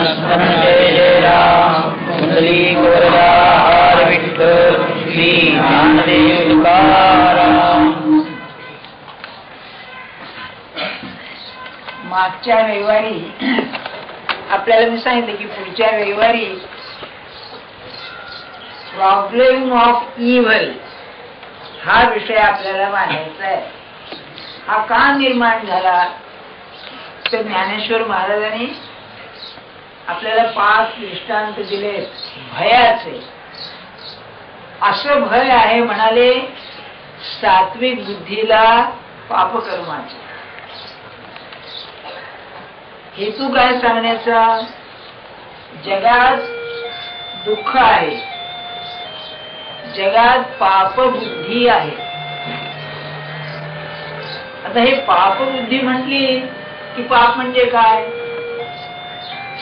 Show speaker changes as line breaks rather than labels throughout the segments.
जय जय राम कुंडलिक वरदा हर विठ्ठल श्री ज्ञानदेव तुकाराम.
मागच्या रविवारी आपल्याला मी सांगितलं की पुढच्या रविवारी प्रॉब्लेम ऑफ इव्हल हा विषय आपल्याला मांडायचा आहे. हा का निर्माण झाला तर ज्ञानेश्वर महाराजांनी आपल्याला 5 दृष्टांत दिले भयाचे. असं भय आहे म्हणाले सात्विक बुद्धीला पापकर्माचे. हेतू काय सांगण्याचा? जगात दुःख आहे, जगात पापबुद्धी आहे. आता हे पापबुद्धी म्हटली की पाप म्हणजे काय?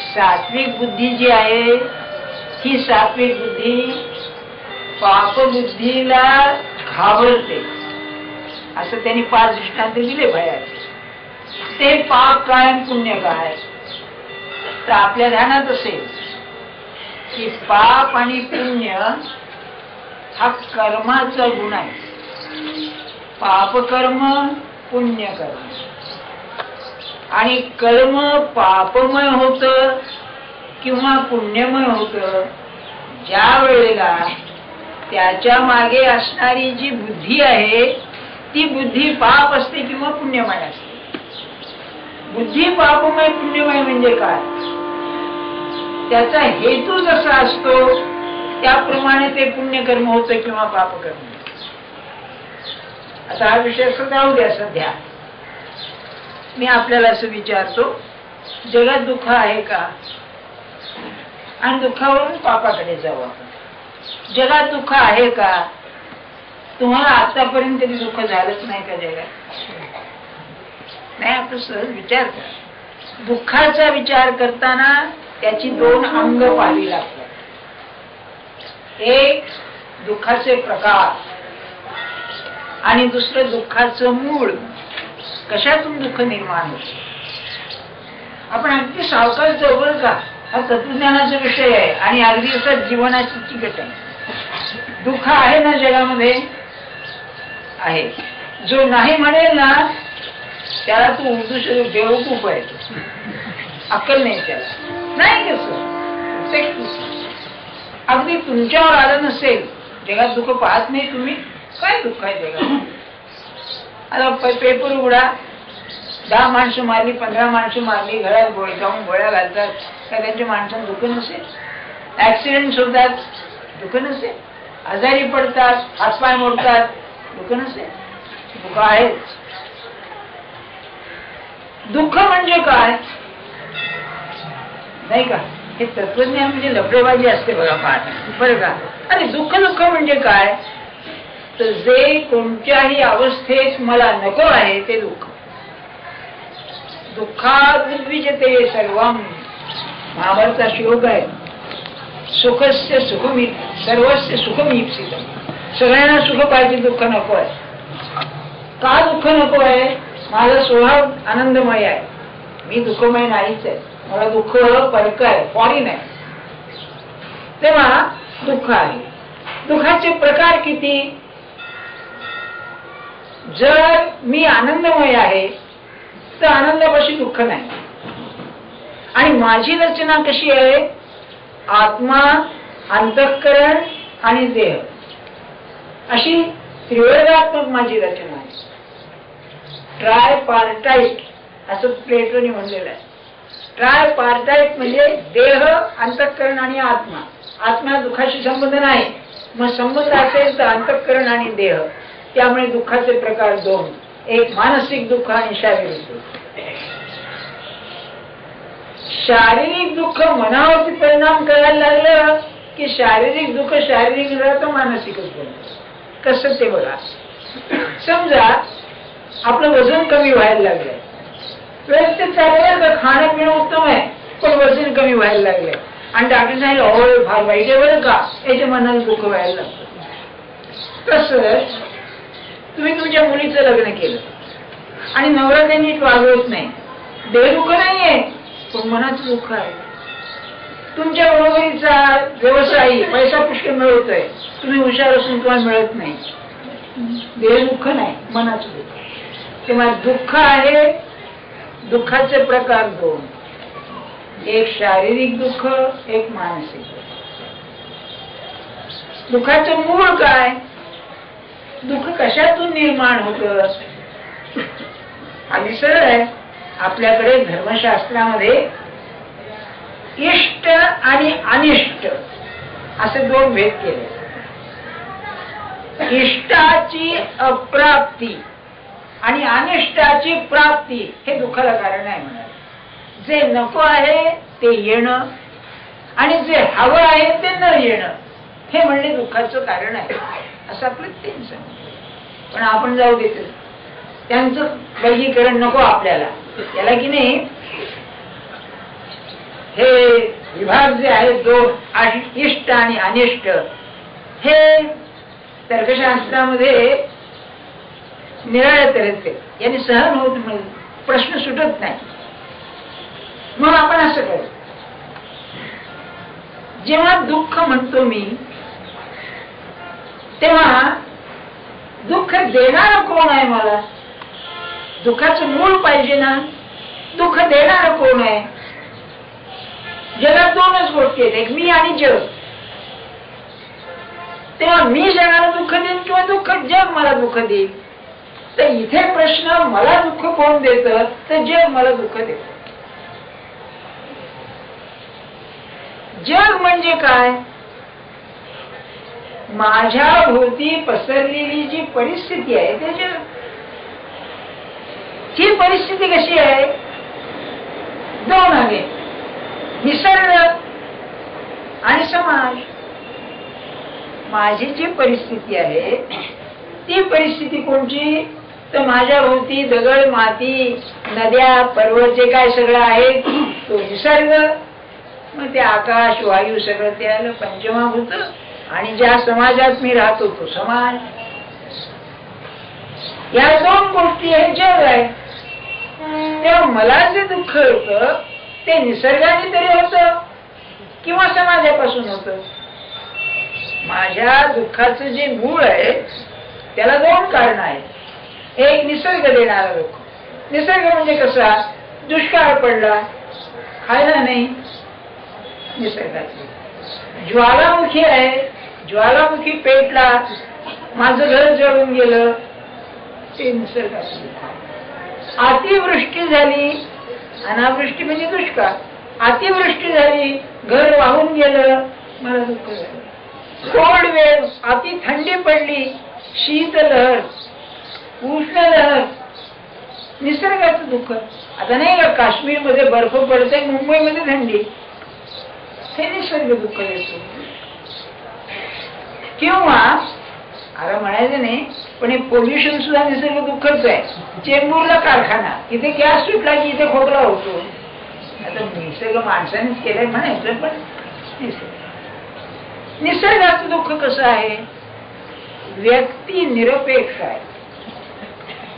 सात्विक बुद्धी जी आहे ही सात्विक बुद्धी पापबुद्धीला घाबरते. असं त्यांनी 5 दृष्टांत दिले भयाचे. ते पाप काय आणि पुण्य काय? तर आपल्या ध्यानात असेल की पाप आणि पुण्य हा कर्माचा गुण आहे. पापकर्म पुण्यकर्म. आणि कर्म पापमय होत किंवा पुण्यमय होत ज्या वेळेला त्याच्या मागे असणारी जी बुद्धी आहे ती बुद्धी पाप असते किंवा पुण्यमय असते. बुद्धी पापमय पुण्यमय म्हणजे काय? त्याचा हेतू जसा असतो त्याप्रमाणे ते पुण्यकर्म होतं किंवा पापकर्म. आता हा विषय जाऊ द्या सध्या. मी आपल्याला असं विचारतो, जगात दुःख आहे का? आणि दुःखावरून पापाकडे जाऊ आपण. जगात दुःख आहे का? तुम्हाला आतापर्यंत तरी दुःख झालंच नाही का जगात? नाही. आपण सहज विचार करा. दुःखाचा विचार करताना त्याची 2 अंग पाहावी लागतात. एक दुःखाचे प्रकार आणि दुसरं दुःखाचं मूळ. कशातून दुःख निर्माण होत? आपण अगदी सावकाश जवळ का? हा तत्वज्ञानाचा विषय आहे आणि अगदी असा जीवनाची चिकट आहे. दुःख आहे ना जगामध्ये? आहे. जो नाही म्हणेल ना त्याला तू उर्दू शरीफ बेवकूफ आहे, अक्कल नाही त्याला. नाही कसं अगदी तुमच्यावर आलं नसेल, जगात दुःख पाहत नाही तुम्ही, काय दुःख आहे जगात? आता पेपर उघडा, 10 माणसं मारली, 15 माणसं मारली, घरात जाऊन गोळ्या घालतात, काय त्यांच्या माणसांना दुःख नसेल? ऍक्सिडेंट होतात, दुःख नसेल? आजारी पडतात, हातपाय मोडतात, दुःख नसेल? दुःख आहेच. दुःख म्हणजे काय? नाही का? हे तत्वज्ञान म्हणजे लफडेबाजी असते बघा पाठ, बरं का? आणि दुःख म्हणजे काय? तर जे कोणत्याही अवस्थेत मला नको आहे ते दुःख. दुःखात उद्विजते सर्वम. महाभारता श्लोक आहे. सुखस्य सुखमी सर्वस्य सुखमीप्सित. सगळ्यांना सुख पाहिजे, दुःख नको आहे. का दुःख नको आहे? माझा स्वभाव आनंदमय आहे, मी दुःखमय नाहीच आहे. मला दुःख परक आहे, फॉरिन आहे. तेव्हा दुःख आहे. दुःखाचे प्रकार किती? जर मी आनंदमय आहे तर आनंदापाशी दुःख नाही. आणि माझी रचना कशी आहे? आत्मा, अंतःकरण आणि देह अशी त्रिवर्गात्मक माझी रचना आहे. ट्रायपार्टाइट असं प्लेटोनी म्हणलेलं आहे. ट्रायपार्टाइट म्हणजे देह, अंतःकरण आणि आत्मा. आत्मा दुःखाशी संबंध नाही. मग संबंध असेल तर अंतःकरण आणि देह. त्यामुळे दुःखाचे प्रकार 2. एक मानसिक दुःख आणि शारीरिक दुःख. शारीरिक दुःख मनावरती परिणाम करायला लागलं की शारीरिक दुःख शारीरिक राहतं, मानसिकच बनतं. कसं ते बघा. समजा आपलं वजन कमी व्हायला लागलंय, व्यवस्थित चाललंय का? खाणं पिणं उत्तम आहे, पण वजन कमी व्हायला लागलंय आणि डॉक्टर सांगितलं हो फार वाईट आहे बरं का, याच्या मनाला दुःख व्हायला लागतं. तसंच तुम्ही तुमच्या मुलीचं लग्न केलं आणि नवरा त्यांनी नीट वागवत नाही, देह दुःख नाहीये पण मनाचं दुःख आहे. तुमच्या बरोबरीचा व्यवसायी पैसा पुष्कळ मिळवतोय, तुम्ही हुशार असून तुम्हाला मिळत नाही. देह दुःख नाही, मनाचं दुःख. तेव्हा दुःख आहे, दुःखाचे प्रकार दोन, एक शारीरिक दुःख, एक मानसिक दुःख. दुःखाचं मूळ काय? दुःख कशातून निर्माण होतं? आणि सरळ आहे. आपल्याकडे धर्मशास्त्रामध्ये इष्ट आणि अनिष्ट असे दोन भेद केले. इष्टाची अप्राप्ती आणि अनिष्टाची प्राप्ती हे दुःखाला कारण आहे म्हणाले. जे नको आहे ते येणं आणि जे हवं आहे ते न येणं हे म्हणले दुःखाचं कारण आहे, असं आपलं तेच सांग. पण आपण जाऊ देतो, त्यांचं वर्गीकरण नको आपल्याला. याला की नाही, हे विभाग जे आहेत दोन, इष्ट आणि अनिष्ट, हे तर्कशास्त्रामध्ये निराळ्या तऱ्हेचे यांनी सहन होत नाही, प्रश्न सुटत नाही. मग आपण असं करू, जेव्हा दुःख म्हणतो मी, तेव्हा दुःख देणारा कोण आहे? मला दुःखाचं मूळ पाहिजे ना. दुःख देणारा कोण आहे? जगात दोनच गोष्टी आहेत, एक मी आणि जग. तेव्हा मी जगाला दुःख देईन किंवा दुःख जग मला दुःख देईल. तर इथे प्रश्न, मला दुःख कोण देतं? तर जग मला दुःख देतं. जग म्हणजे काय? माझ्या भोवती पसरलेली जी परिस्थिती आहे ते जग. ही परिस्थिती कशी आहे? दोन आहे, निसर्ग आणि समाज. माझी जी परिस्थिती आहे ती परिस्थिती कोणची? तर माझ्या भोवती दगड, माती, नद्या, पर्वत जे काय सगळं आहे तो निसर्ग. मग ते आकाश, वायू सगळं ते आलं, पंचमहाभूत. आणि ज्या समाजात मी राहतो तो समाज. या दोन गोष्टी हे जग आहे. तेव्हा मला जे दुःख होतं ते निसर्गाने तरी होतं किंवा समाजापासून होतं. माझ्या दुःखाचं जे मूळ आहे त्याला दोन कारण आहेत. एक निसर्ग देणारा दुःख. निसर्ग म्हणजे कसा? दुष्काळ पडला, खायला नाही, निसर्गाचे. ज्वालामुखी आहे, ज्वालामुखी पेटला, माझं घर जळून गेलं, ते निसर्गाचे दुःख. अतिवृष्टी झाली, अनावृष्टी म्हणजे दुष्काळ. अतिवृष्टी झाली, घर वाहून गेलं, मला दुःख झालं. कोल्ड वेव्ह, अति थंडी पडली, शीतलहर, उष्णलहर, निसर्गाचं दुःख. आता नाही का काश्मीरमध्ये बर्फ पडते, मुंबईमध्ये थंडी, हे निसर्ग दुःख देतो. किंवा आता म्हणायचं नाही, पण हे पोल्युशन सुद्धा निसर्ग दुःखच आहे. चेंबूरला कारखाना, इथे गॅस सुटला की इथे खोकला होतो. आता निसर्ग माणसानेच केलंय म्हणायचं, पण निसर्गाचं दुःख कसं आहे? व्यक्ती निरपेक्ष आहे.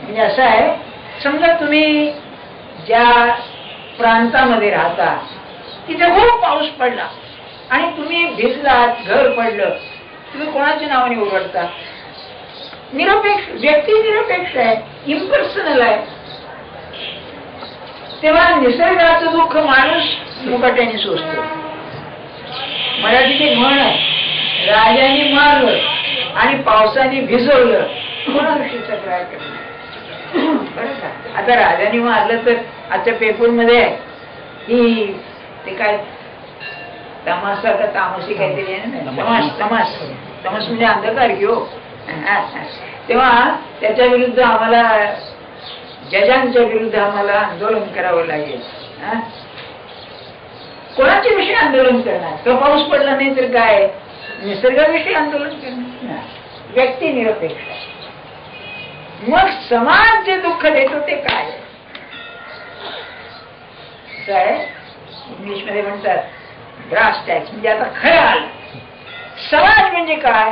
म्हणजे असं आहे, समजा तुम्ही ज्या प्रांतामध्ये राहता तिथे खूप पाऊस पडला आणि तुम्ही भिजलात, घर पडलं, तुम्ही कोणाच्या नावाने ओरडता? निरपेक्ष, व्यक्ती निरपेक्ष आहे, इम्पर्सनल आहे. तेव्हा निसर्गाचं दुःख माणूस मुकाट्याने सोसतो. मराठीत एक म्हण आहे, राजाने मारलं आणि पावसाने भिजवलं, कोणाविषयी तक्रार करणार? बरं का? आता राजाने मारलं तर आजच्या पेपरमध्ये आहे की ते काय तमासा का तामसी काहीतरी आहे ना, तमास, तमास, तमास म्हणजे अंधकार घेऊ. तेव्हा त्याच्या विरुद्ध आम्हाला, जजांच्या विरुद्ध आम्हाला आंदोलन करावं लागेल. कोणाच्या विषयी आंदोलन करणार? तो पाऊस पडला नाही तर काय? निसर्गाविषयी आंदोलन करणार. व्यक्ती निरपेक्ष. मग समाज जे दुःख देतो ते काय? इंग्लिश मध्ये म्हणतात ब्रास टॅक्स, म्हणजे आता खरं आलं. समाज म्हणजे काय?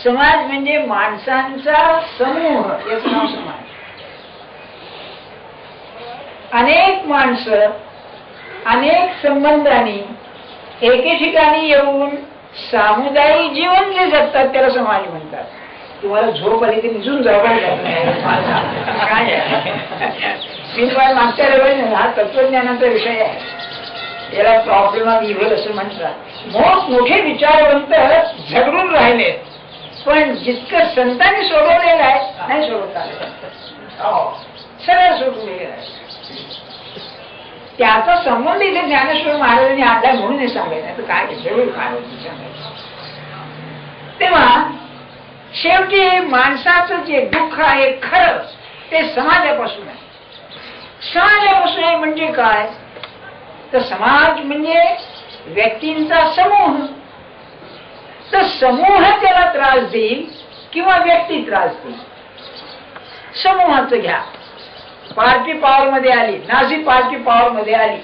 समाज म्हणजे माणसांचा समूह, याचं नाव समाज. अनेक माणसं अनेक संबंधांनी एके ठिकाणी येऊन सामुदायिक जीवन जे जगतात त्याला समाज म्हणतात. तुम्हाला झोप आली की निजून जवळ काय मागच्या रविवारी हा तत्वज्ञानाचा विषय आहे. याला प्रॉब्लेम ऑफ इव्हल असं म्हणतात. मोठमोठे विचारवंत झगडून राहिले, पण जितकं संतांनी सोडवलेलं आहे नाही सोडवता आलं, सरळ सोडवलेलं आहे. त्याचा संबंध इथे ज्ञानेश्वर महाराजांनी आणला म्हणून हे सांगायचं काय जरूर काय होतं सांगायचं. तेव्हा शेवटी माणसाचं जे दुःख आहे खरं ते समाजापासून आहे. समाजापासून आहे म्हणजे काय, तर समाज म्हणजे व्यक्तींचा समूह. तर समूह त्याला त्रास देईल किंवा व्यक्ती त्रास देईल. समूहाचं घ्या, पार्टी पॉवर मध्ये आली, नाझी पार्टी पॉवर मध्ये आली,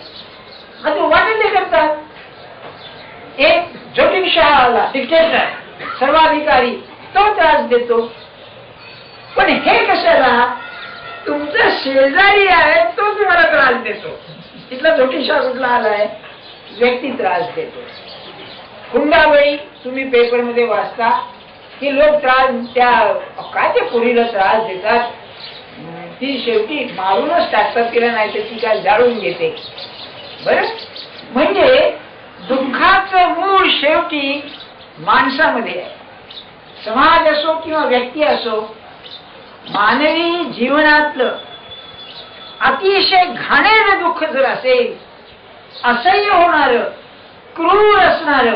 आता वाटेल ते करतात. एक ज्योतिषशाह आला, डिक्टेटर, सर्वाधिकारी, तो त्रास देतो. पण हे कशाला, तुमचा शेजारी आहे तो तुम्हाला त्रास देतो. तिथला ज्योतिषशाह कुठला आलाय, व्यक्ती त्रास देतो. हुंडाबळी तुम्ही पेपर मध्ये वाचता की लोक त्रास, त्या काय ते पुरीला त्रास देतात, ती शेवटी मारूनच टाकतात तिला, नाही तर ती काय जाळून घेते. बरं, म्हणजे दुःखाचं मूळ शेवटी माणसामध्ये आहे. समाज असो किंवा व्यक्ती असो, मानवी जीवनातलं अतिशय घाणेरं दुःख जर असेल, असह्य होणार, क्रूर असणार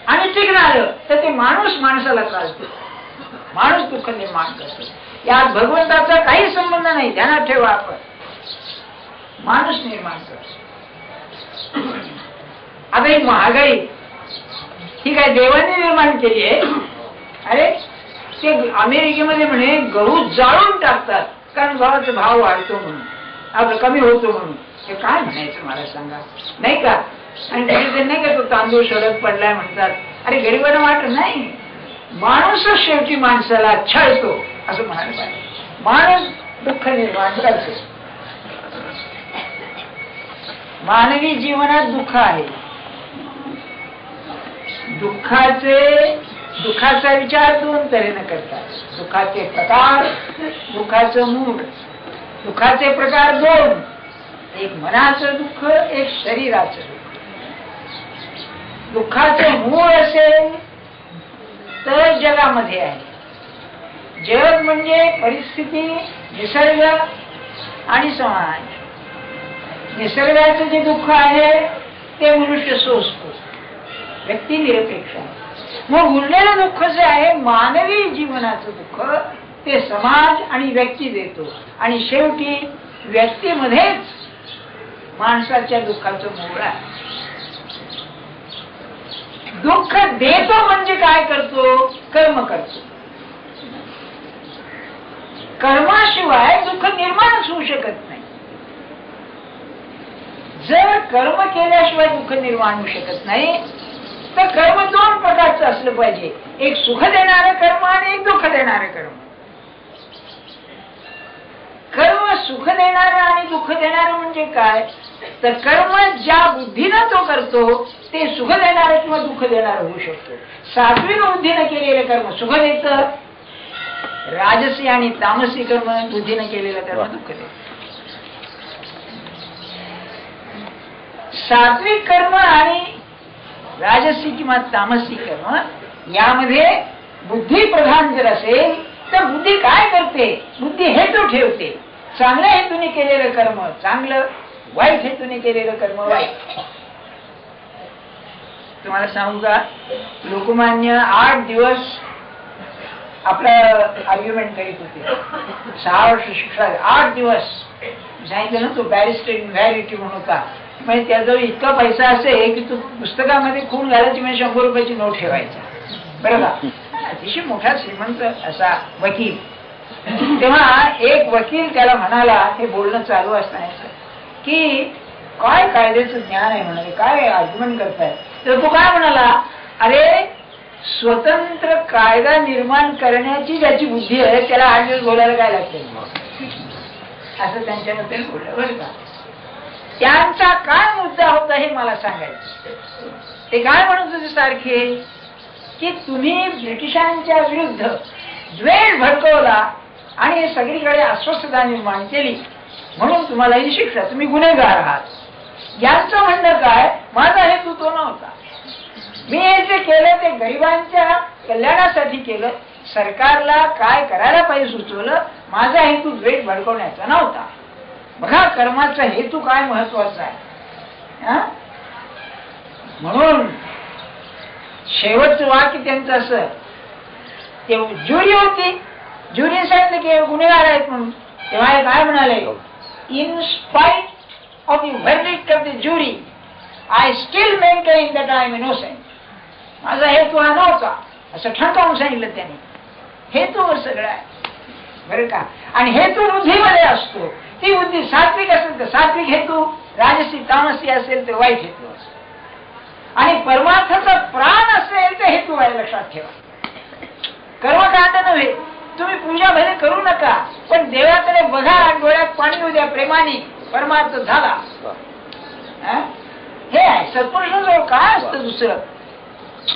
आणि टिकणार, तर ते माणूस माणसाला त्रास देतो, माणूस दुःख निर्माण करतो. यात भगवंताचा काही संबंध नाही, ध्यानात ठेवा. आपण माणूस निर्माण करतो. आता ही महागाई ही काय देवाने निर्माण केली आहे. अरे ते अमेरिकेमध्ये म्हणे गहू जाळून टाकतात कारण गव्हाचा भाव वाढतो म्हणून, आपलं कमी होतो म्हणून. हे काय म्हणायचं मला सांगा, नाही का. आणि ते नाही का तो तांदूळ सडक पडलाय म्हणतात. अरे गरीबांना वाटत नाही, माणूसच शेवटी माणसाला छळतो असं म्हणायला पाहिजे. माणूस दुःख निर्माण करतो. मानवी जीवनात दुःख आहे. दुःखाचा विचार दोन तऱ्हेने करतात. दुःखाचे प्रकार, दुःखाचं मूळ. दुःखाचे प्रकार दोन, एक मनाचं दुःख, एक शरीराचं दुःख. दुःखाचं मूळ असेल तर जगामध्ये आहे. जग म्हणजे परिस्थिती, निसर्ग आणि समाज. निसर्गाचं जे दुःख आहे ते मनुष्य सोसतो, व्यक्ती निरपेक्ष आहे. मग उरलेलं दुःख जे आहे मानवी जीवनाचं दुःख, ते समाज आणि व्यक्ती देतो. आणि शेवटी व्यक्तीमध्येच माणसाच्या दुःखाचं मूळ आहे. दुःख देतो म्हणजे काय करतो, कर्म करतो. कर्माशिवाय दुःख निर्माणच होऊ शकत नाही. जर कर्म केल्याशिवाय दुःख निर्माण होऊ शकत नाही, तर कर्म दोन प्रकारचं असलं पाहिजे. एक सुख देणारं कर्म आणि एक दुःख देणारं कर्म. कर्म सुख देणारं आणि दुःख देणारं म्हणजे काय, तर कर्म ज्या बुद्धीनं तो करतो ते सुख देणारं किंवा दुःख देणारं होऊ शकतो. सात्विक बुद्धीनं केलेलं कर्म सुख देतं, राजसी आणि तामसी कर्म बुद्धीनं केलेलं कर्म दुःख देतं. सात्विक कर्म आणि राजसी किंवा तामसी कर्म यामध्ये बुद्धी प्रधान जर असेल तर बुद्धी काय करते, बुद्धी हेतू ठेवते. चांगल्या हेतूने केलेलं कर्म चांगलं, वाईट हेतूने केलेलं कर्म वाईट. तुम्हाला सांगू का, लोकमान्य 8 दिवस आपला आर्ग्युमेंट करीत होते. 6 वर्ष शिक्षा, 8 दिवस सांगितलं ना. तो बॅरिस्टर इन्व्हॅलिटी म्हणून होता. म्हणजे त्याजवळ इतका पैसा असेल की तू पुस्तकामध्ये खून घालायची म्हणजे 100 रुपयाची नोट ठेवायचा. बरोबर, अतिशय मोठा श्रीमंत असा वकील. तेव्हा एक वकील त्याला म्हणाला, हे बोलणं चालू असताना, की काय कायद्याचं ज्ञान आहे म्हणाले, काय आर्ग्युमेंट करताय. तर तो काय म्हणाला, अरे स्वतंत्र कायदा निर्माण करण्याची ज्याची बुद्धी आहे त्याला 8 दिवस बोलायला काय लागते, असं त्यांच्याबद्दल बोललं. बरं का, त्यांचा काय मुद्दा होता हे मला सांगायचं. ते काय म्हणत होते सारखे की तुम्ही ब्रिटिशांच्या विरुद्ध द्वेष भडकवला आणि सगळीकडे अस्वस्थता निर्माण केली म्हणून तुम्हाला ही शिक्षा, तुम्ही गुन्हेगार आहात. यांचं म्हणणं काय, माझा हेतू तो नव्हता. मी हे जे केलं ते गरिबांच्या कल्याणासाठी केलं, सरकारला काय करायला पाहिजे सुचवलं. माझा हेतू द्वेष भडकवण्याचा नव्हता. बघा कर्माचा हेतू काय महत्वाचा आहे. म्हणून शेवटचं वाक्य त्यांचं असं, ते ज्युरी होती, ज्युरी सांगितलं की गुन्हेगार आहेत म्हणून. तेव्हा हे काय म्हणाले, in spite of the verdict of the jury I still maintain that I am innocent. माझा हेतू हा नव्हता असं ठणकावून सांगितलं त्यांनी. हेतूवर सगळं आहे बरं का. आणि हेतू बुद्धीमध्ये असतो. ती बुद्धी सात्विक असेल तर सात्विक हेतू, राजसी तामसी असेल तर वाईट हेतू असतो. आणि परमार्थाचा प्राण असेल तर हेतू आहे, लक्षात ठेवा. कर्मकांड नव्हे. तुम्ही पूजा भले करू नका पण देवाकडे बघा, डोळ्यात पाणी येऊ द्या प्रेमाने, परमार्थ झाला. हे आहे सत्पुरुषाजवळ काय असतं दुसरं.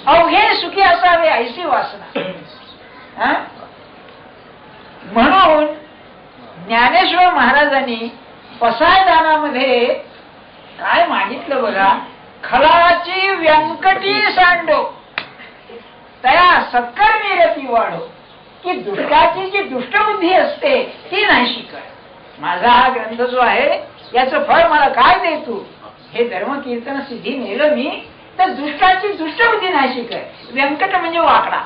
अवघे सुखी असावे ऐशी वासना. म्हणून ज्ञानेश्वर महाराजांनी पसायदानामध्ये काय मागितलं बघा, खलाची व्यंकटी सांडो तया सत्कर्मी रती वाढो. की दुष्टाची जी दुष्टबुद्धी असते ती नाहीशी कर. माझा हा ग्रंथ जो आहे याचं फळ मला काय दे तू. हे धर्म कीर्तन सिद्धी नेलं मी तर दुष्टाची दुष्टबुद्धी नाहीशी कर. व्यंकट म्हणजे वाकडा.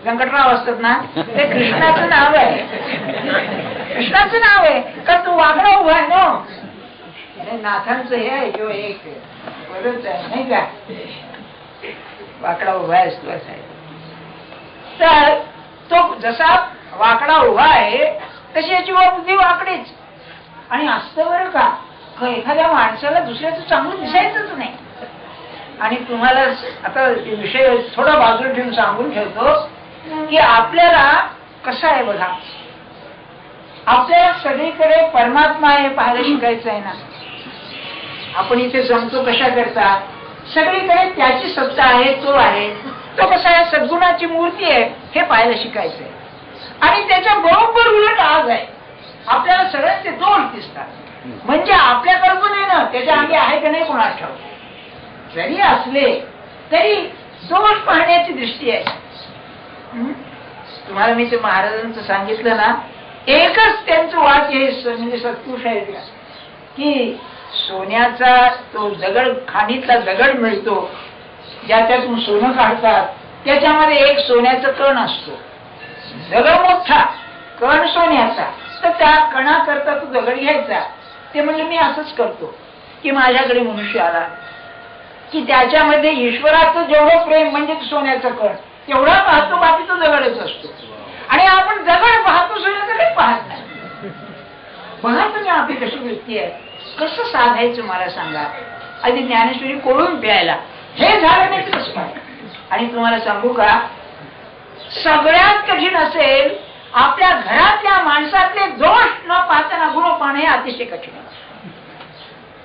व्यंकटराव असतात ना, ते कृष्णाचं नाव आहे. कृष्णाचं नाव आहे का तू वाकडा उभा आहे ना. नाथांचं हे आहे किंवा एक बरोबर आहे नाही का, वाकडा उभा आहेस तू असं आहे. तर तो जसा वाकडा उभा आहे तशी याची बुद्धी वाकडीच. आणि असतं बरं का, एखाद्या माणसाला दुसऱ्याचं चांगलं दिसायचंच नाही. आणि तुम्हाला आता विषय थोडा बाजूला ठेवून सांगून ठेवतो की आपल्याला कसं आहे बघा, आपल्याला सगळीकडे परमात्मा आहे पाहायला शिकायचं आहे ना. आपण इथे जमतो कशा करता, सगळीकडे त्याची सत्ता आहे, तो आहे, तो कसा आहे सद्गुणाची मूर्ती आहे हे पाहायला शिकायचं आहे. आणि त्याच्या बरोबर उलट आज आहे, आपल्याला सगळ्यांचे दोष दिसतात. म्हणजे आपल्या कल्पनेनं त्याच्या आधी आहे का नाही कोणास ठाऊक. जरी असले तरी दोष पाहण्याची दृष्टी आहे. तुम्हाला मी ते महाराजांचं सांगितलं ना, एकच त्यांचं वाक्य हे म्हणजे सत्पुरुष आहे की सोन्याचा तो दगड, खाणीतला दगड मिळतो ज्याच्यातून सोनं काढतात, त्याच्यामध्ये एक सोन्याचं कण असतो. दगड मोठा, कण सोन्याचा. तर त्या कणाकरता तो दगड घ्यायचा. ते म्हणजे मी असंच करतो की माझ्याकडे मनुष्य आला की त्याच्यामध्ये ईश्वराचं जेवढं प्रेम म्हणजे सोन्याचं कण तेवढा पाहतो, बाकी तो दगडच असतो. आणि आपण दगड पाहतो, सोन्याचं काही पाहत नाही. बघा तुम्ही आपली कशी वृत्ती आहे. कसं साधायचं मला सांगा. आधी ज्ञानेश्वरी कोळून प्यायला, हे झालं नाही कसं काय. आणि तुम्हाला सांगू का, सगळ्यात कठीण असेल आपल्या घरातल्या माणसातले दोष न पाहताना गुण पाहणे हे अतिशय कठीण आहे.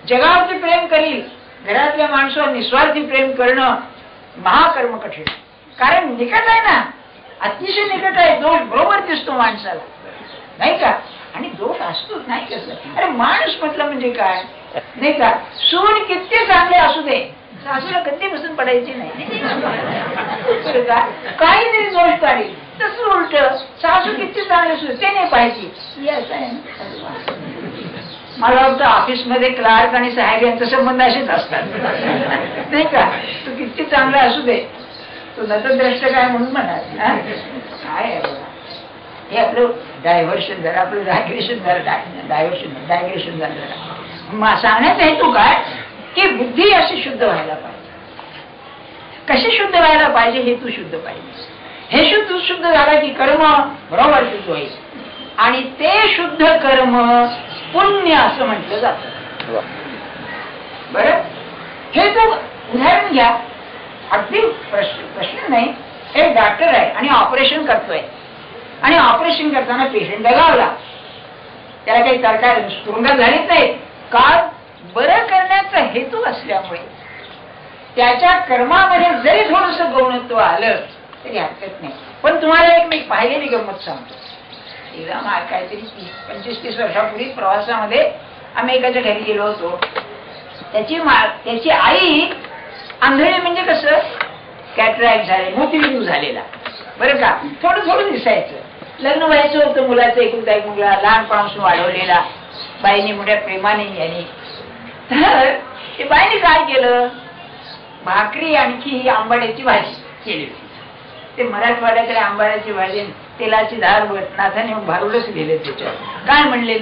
जगावरती प्रेम करील, घरातल्या माणसावर निस्वार्थी प्रेम करणं महाकर्म कठीण. कारण निकट आहे ना, अतिशय निकट आहे. दोष बरोबर दिसतो माणसाला नाही का. आणि दोष असतोच नाही कसं. अरे माणूस म्हटलं म्हणजे काय नाही का. सून किती चांगले असू दे, सासूला कधी बसून पडायची नाही का. काहीतरी दोष काढेल. तसं उलट सासू किती चांगले असू ते नाही पाहिजे. असं आहे. मला वाटतं ऑफिसमध्ये क्लार्क आणि साहेब यांचा संबंध असेच असतात नाही का. तू किती चांगला असू दे, तो नतद्रष्ट काय म्हणून म्हणाल. काय हे आपलं डायव्हर्शन झालं, आपलं डायग्रेशन झालं. डायग्रेशन झालं. सांगण्याचा हेतू काय की बुद्धी अशी शुद्ध व्हायला पाहिजे. कशी शुद्ध व्हायला पाहिजे, हेतू शुद्ध पाहिजे. हे शुद्ध झाला की कर्म बरोबर शुद्ध होईल. आणि ते शुद्ध कर्म पुण्य असं म्हटलं जातं. बरं, हे तू उदाहरण घ्या. अगदी प्रश्न नाही. एक डॉक्टर आहे आणि ऑपरेशन करतोय. आणि ऑपरेशन करताना पेशंट दगावला. त्याला काही तरकार तुरुंगात झालीच नाही. का बरं करण्याचा हेतू असल्यामुळे त्याच्या कर्मामध्ये जरी थोडस गौणत्व आलं तरी हरकत नाही. पण तुम्हाला एक मी पाहिलेली गंमत सांगतो. एकदा काहीतरी 25-30 वर्षापूर्वी प्रवासामध्ये आम्ही एकाच्या घरी गेलो होतो. त्याची आई आंधळी, म्हणजे कसं कॅटरॅक्ट झाले, मोतीबिंदू झालेला, बरं का, थोडं थोडं दिसायचं. लग्न व्हायचं होतं मुलाचं, एकुलता एक मुलगा, लहानपणापासून वाढवलेला, बाईने मोठ्या प्रेमाने यांनी. तर ते बाईने काय केलं, भाकरी आणखी आंबाड्याची भाजी केली होती. ते मराठवाड्याकडे आंबाड्याची भाजी तेलाची धार नाथाने भारूडच लिहिले त्याच्यावर. काय म्हणले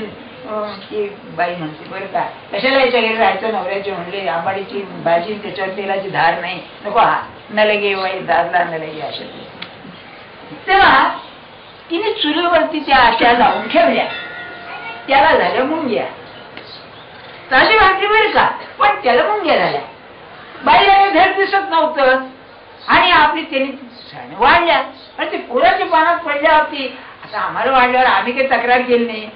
ती बाई म्हणते, बरं का, कशाला याच्या घरी राहायचं, नवऱ्याचे म्हणले आंबाडीची भाजी त्याच्यावर तेलाची धार नाही, नको, हा न लगे वाई दादला न लगे अशा. तेव्हा तिने चुलीवरती त्या अशा लावून ठेवल्या, त्याला झाल्या मुंग्या. ताजी भाकरी बरं का, पण त्याला मुंग्या झाल्या. बाईला धड दिसत नव्हतं आणि आपली त्याने वाढल्या, पण ती पुराच्या पानात पडल्यावरती. आता आम्हाला वाढल्यावर आम्ही काही तक्रार केली नाही,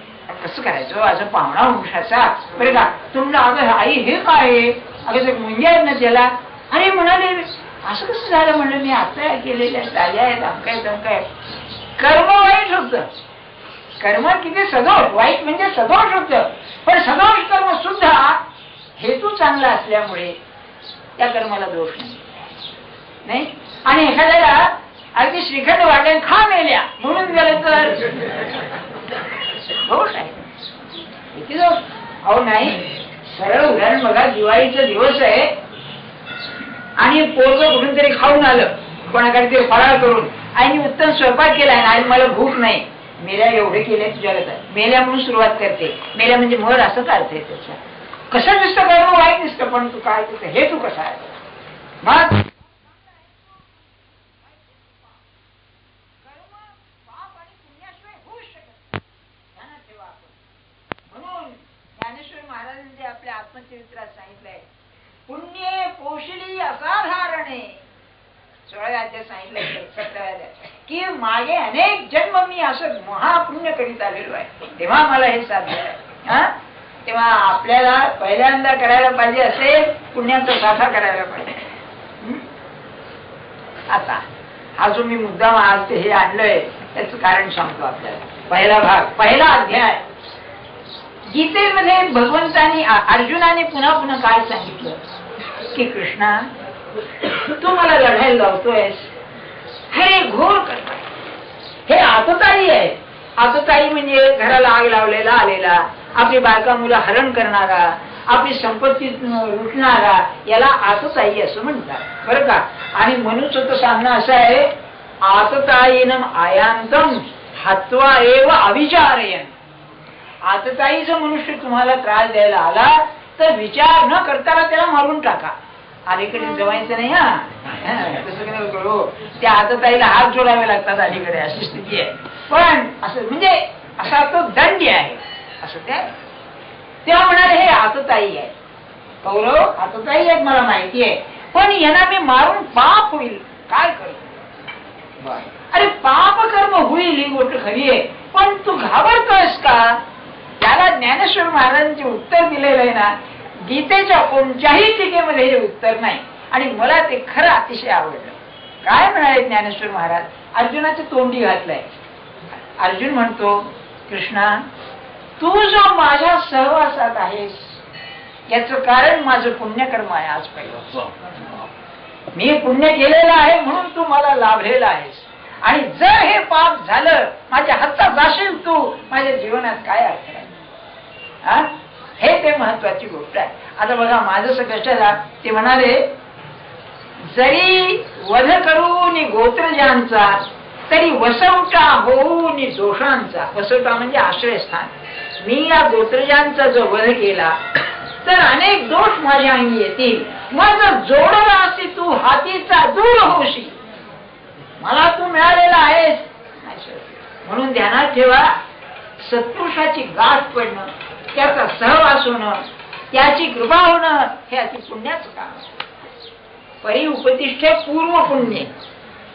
कसं करायचं असं पाहुणा वंशाचा, बरं का, तुमला अगं आई हे काय, अगं ते मुंग्या आहेत ना त्याला. आणि म्हणाले असं कसं झालं, म्हणलं मी आता केलेल्या ताज्या आहेत, अमकाय तमकाय. कर्म वाईट होतं, कर्म किती सदोष, वाईट म्हणजे सदोष होतं, पण सदोष कर्म सुद्धा हेतू चांगला असल्यामुळे त्या कर्माला दोष नाही. आणि एखाद्याला अगदी श्रीखंड वाटले खा मेल्या म्हणून गेलं तर दोष आहे, किती दोष. अहो नाही, सरळ उदाहरण बघा, दिवाळीचा दिवस आहे आणि पोरगं कुठून तरी खाऊन आलं, कोणाकडे तरी फराळ करून, आणि उत्तम स्वयंपाक केलाय ना, आणि मला भूक नाही, मेल्या एवढे केले तुझ्याकडे, मेल्या म्हणून सुरुवात करते. मेल्या म्हणजे मर असं चालतंय त्याच्या. कसं दिसतं कर्म वाईट दिसतं, पण तू काय तिथं हे तू कसा आहे. मग महाराजांनी आपल्या आत्मचरित्रात सांगितलंय, पुण्य पोषली असाधारणे, 16व्या अध्यायात सांगितलंय, 17व्या अध्यायात, की मागे अनेक जन्म मी असं महापुण्य करीत आलेलो आहे, तेव्हा मला हे साध्य आहे. तेव्हा आपल्याला पहिल्यांदा करायला पाहिजे असेल पुण्याचा साठा करायला पाहिजे. आता हा जो मी मुद्दाम आज हे आणलंय त्याचं कारण सांगतो आपल्याला. पहिला भाग, पहिला अध्याय गीतेमध्ये भगवंतानी अर्जुनाने पुन्हा पुन्हा काय सांगितलं की कृष्णा तू मला लढायला लावतोयस, हे घोर करताय, हे आतताई आहे. आतताई म्हणजे घराला आग लावलेला आलेला, आपली बायका मुलं हरण करणारा, आपली संपत्ती लुटणारा, याला आतताई असं म्हणतात, बरं का. आणि मनुष्यचं सांगणं असं आहे, आतताईनम आयांतम हत्वा एव अविचारयन. आतताईचं मनुष्य तुम्हाला त्रास द्यायला आला तर विचार न करताना त्याला मारून टाका. अलीकडे जवायचं नाही, तसं करू. त्या आतताईला हात जोडावे लागतात अलीकडे, अशी स्थिती आहे. पण असं म्हणजे असा तो दंड आहे असं त्या. तेव्हा म्हणाले हे आतताई आहे, कौरव आतताई आहेत मला माहिती आहे, पण यांना मी मारून पाप होईल, काय करतो. अरे पाप कर्म होईल ही गोष्ट खरी आहे, पण तू घाबरतोयस का. त्याला ज्ञानेश्वर महाराजांचे उत्तर दिलेलं आहे ना, गीतेच्या कोणत्याही टीकेमध्ये हे उत्तर नाही. आणि मला ते खरं अतिशय आवडलं. काय म्हणाले ज्ञानेश्वर महाराज, अर्जुनाचे तोंडी घातलंय. अर्जुन म्हणतो, कृष्णा तू जो माझ्या सहवासात आहेस याचं कारण माझं पुण्यकर्म आहे. आज पहिलं मी पुण्य केलेलं आहे म्हणून तू मला लाभलेला आहेस, आणि जर हे पाप झालं, माझ्या हातात जाशील तू, माझ्या जीवनात काय अर्थ आहे. हे ते महत्वाची गोष्ट आहे. आता बघा माझं सगळ्याला ते म्हणाले, जरी वध करून गोत्रजांचा तरी वसवटा होऊन दोषांचा. वसवटा म्हणजे आश्रयस्थान. मी या गोत्रजांचा जो वध केला तर अनेक दोष माझ्या अंगी येतील. माझं जोडला असे तू हातीचा दूर होशील. मला तू मिळालेला आहेस म्हणून ध्यानात ठेवा, सत्पुरुषाची गाठ पडणं, त्याचा सहवास होणं, त्याची कृपा होणं हे अति पुण्याचं काम आहे. परी उपतिष्ठे पूर्व पुण्य.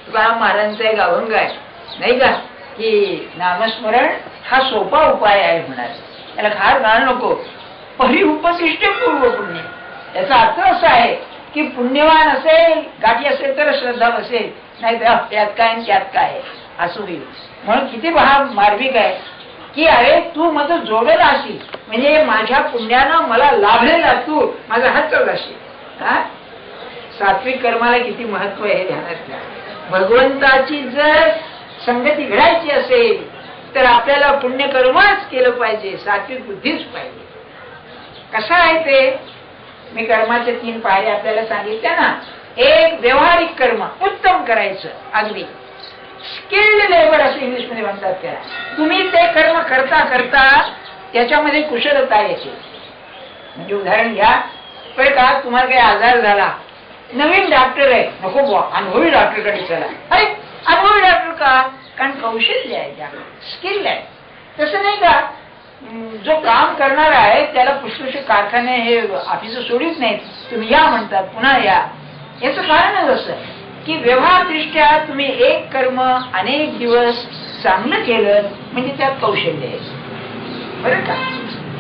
तुकाराम महाराजांचा एक अभंग आहे नाही का, की नामस्मरण हा सोपा उपाय आहे म्हणाले. त्याला खार घाल नको. परिउपदिष्ट पूर्व पुण्य. याचा अर्थ असा आहे की पुण्यवान असेल, गाठी असेल तर श्रद्धा बसेल, नाही तर त्यात काय आणि त्यात काय असं होईल. म्हणून किती मार्मिक आहे की अरे तू माझं जोडलं असेल, म्हणजे माझ्या पुण्यानं मला लाभलेला तू माझा हात चढलाशील. सात्विक कर्माला किती महत्व आहे ध्यानात घ्या. भगवंताची जर संगती घडायची असेल तर आपल्याला पुण्यकर्मच केलं पाहिजे, सात्विक बुद्धीच पाहिजे. कसं आहे ते, मी कर्माचे 3 पायऱ्या आपल्याला सांगितल्या ना. एक व्यवहारिक कर्म उत्तम करायचं, अगदी स्किल्ड लेबर असं इंग्लिश मध्ये म्हणतात त्याला. तुम्ही ते कर्म करता करता त्याच्यामध्ये कुशलता येते. म्हणजे उदाहरण घ्या, पण का तुम्हाला काही आजार झाला, नवीन डॉक्टर आहे, नको बुवा अनुभवी डॉक्टरकडे चला. अरे अनुभवी डॉक्टर का? कारण कौशल्य आहे, त्या स्किल आहे. तसं नाही का, जो काम करणार आहे त्याला पुष्कळ कारखाने हे ऑफिस सोडित नाहीत, तुम्ही या म्हणतात, पुन्हा या. याचं कारणच असं की व्यवहारदृष्ट्या तुम्ही एक कर्म अनेक दिवस चांगलं केलं म्हणजे त्यात कौशल्य आहे, बरं का.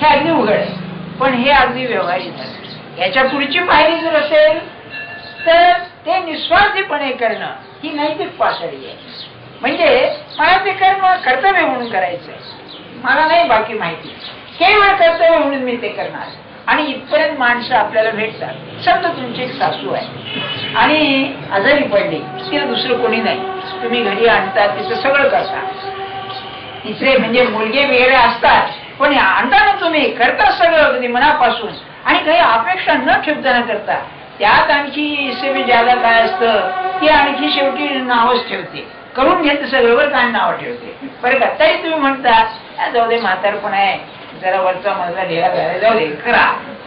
हे अगदी उघड आहे, पण हे अगदी व्यवहारिक आहे. याच्या पुढची पायरी जर असेल तर ते निस्वार्थीपणे करणं ही नैतिक पातळी आहे. म्हणजे मला ते कर्म कर्तव्य म्हणून करायचंय, मला नाही बाकी माहिती, केवळ कर्तव्य म्हणून मी ते करणार. आणि इथपर्यंत माणसं आपल्याला भेटतात. समजा तुमची एक सासू आहे आणि आजारी पडली, तिला दुसरं कोणी नाही, तुम्ही घरी आणता, तिचं सगळं करता. तिसरे म्हणजे मुलगे वगैरे असतात, पण आणताना तुम्ही करता सगळं अगदी मनापासून आणि काही अपेक्षा न ठेवताना करता. त्यात आणखी सेवे ज्याला काय असतं ती आणखी शेवटी नावच ठेवते, करून घेते सगळं वर काय नाव ठेवते, बरं का. तरी तुम्ही म्हणता जाऊ दे म्हातारपण आहे, जरा वरचा मजला ढेरा घालायला जाऊ दे, करा,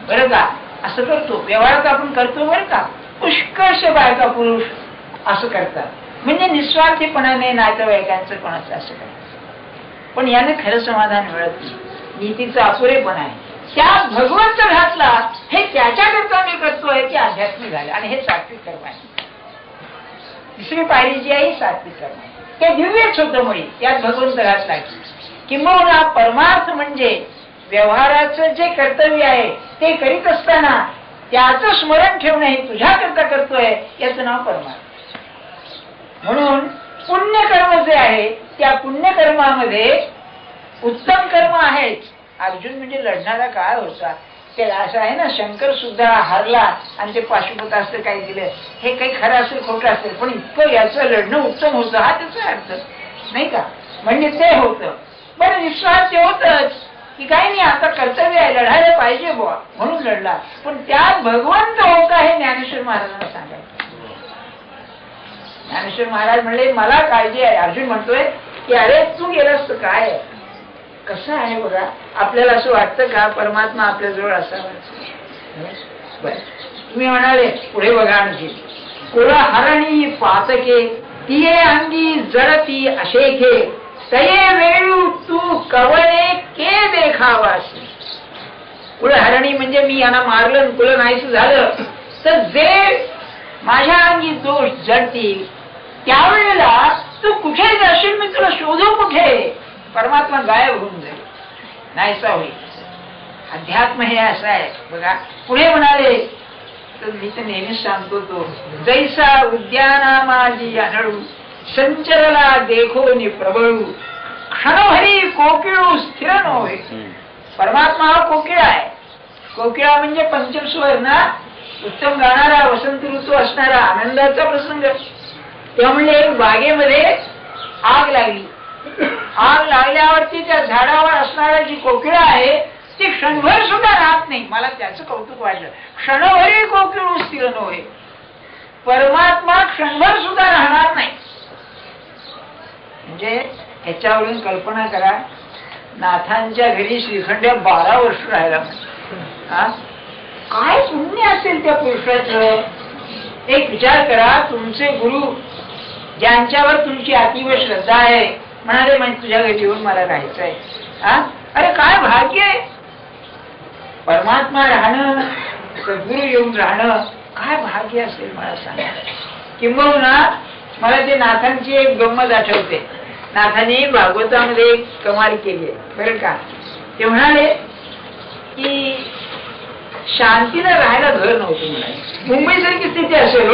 बरं का. असं करतो, व्यवहारात आपण करतो, बरं का. पुष्कळशे बायका पुरुष असं करतात, म्हणजे निस्वार्थीपणाने नातेवाईकांचं कोणाचं असं करतात. पण याने खरं समाधान मिळत नाही, नीतीचा अपुरेपण आहे. त्या भगवंत घातला हे त्याच्याकरता मी करतोय की आध्यात्मिक झालं, आणि हे सात्विक कर्म आहे. तिसरी पायरी जी आहे सात्विक कर्म आहे, ते दिव्यच होतं मुळी, त्यात भगवंत घातला. किंबहुना परमार्थ म्हणजे व्यवहाराचं जे कर्तव्य आहे ते करीत असताना त्याचं स्मरण ठेवणं हे तुझ्याकरता करतोय, याचं नाव परमार्थ. म्हणून पुण्यकर्म जे आहे त्या पुण्यकर्मामध्ये उत्तम कर्म आहेच. अर्जुन म्हणजे लढणारा काळ होता, ते असं आहे ना, शंकर सुद्धा हारला आणि ते पाशुपतास्त्र काही दिलं, हे काही खरं असेल खोटं असेल, पण इतकं याचं लढणं उत्तम होतं, हा त्याचा अर्थ नाही का. म्हणजे ते होतं, बरं निस्वार्थ होतच की काही नाही, आता कर्तव्य आहे, लढायला पाहिजे बुवा म्हणून लढला. पण त्यात भगवंत हो का हे ज्ञानेश्वर महाराजांना सांगायचं. ज्ञानेश्वर महाराज म्हणले मला काळजी आहे. अर्जुन म्हणतोय की अरे तू गेलास तर काय, कसं आहे बघा, आपल्याला असं वाटतं का परमात्मा आपल्या जवळ असावा. तुम्ही म्हणाले पुढे बघा आणखी, कुळ हरणी पातके तिये अंगी जडती अशेखे तये वेळू तू कवळे के देखावास. कुळहरणी म्हणजे मी यांना मारलं, कुळ नाहीच झालं तर जे माझ्या अंगी दोष जडतील त्यावेळेला तू कुठे जाशील, मी तुला शोधू कुठे. परमात्मा गायब होऊन जाईल, नाहीसा होईल. अध्यात्म हे असं आहे बघा. पुढे म्हणाले तर मी तर नेहमीच सांगतो तो, जैसा उद्याना माझी आढळू संचरला देखो नि प्रबळू क्षणभरी कोकिळू स्थिर नव्हे. परमात्मा हा कोकिळा आहे. कोकिळा म्हणजे पंचमस्वर ना, उत्तम गाणारा, वसंत ऋतू असणारा, आनंदाचा प्रसंग. तेव्हा म्हणजे एक बागेमध्ये आग लागली, आग लागल्यावरती त्या झाडावर असणारा जी कोकिळा आहे ती क्षणभर सुद्धा राहत नाही. मला त्याचं कौतुक वाटलं, क्षणभरी कोकिळू स्थिर नव्हे. परमात्मा क्षणभर सुद्धा राहणार नाही. म्हणजे ह्याच्यावरून कल्पना करा, नाथांच्या घरी श्रीखंड 12 वर्ष राहायला, काय पुण्य असेल त्या पुरुषाचं. एक विचार करा, तुमचे गुरु ज्यांच्यावर तुमची अतीव श्रद्धा आहे म्हणाले म्हणजे तुझ्या घरी येऊन मला राहायचंय, अरे काय भाग्य आहे. परमात्मा राहणं, सद्गुरु येऊन राहणं काय भाग्य असेल मला सांगा. किंबहुना मला ते नाथांची एक गंमत आठवते. नाथांनी भागवतामध्ये एक कमाल केली आहे बरं का. ते म्हणाले की शांतीनं राहायला घर नव्हतं म्हणायचं. मुंबईसारखी स्थिती असेल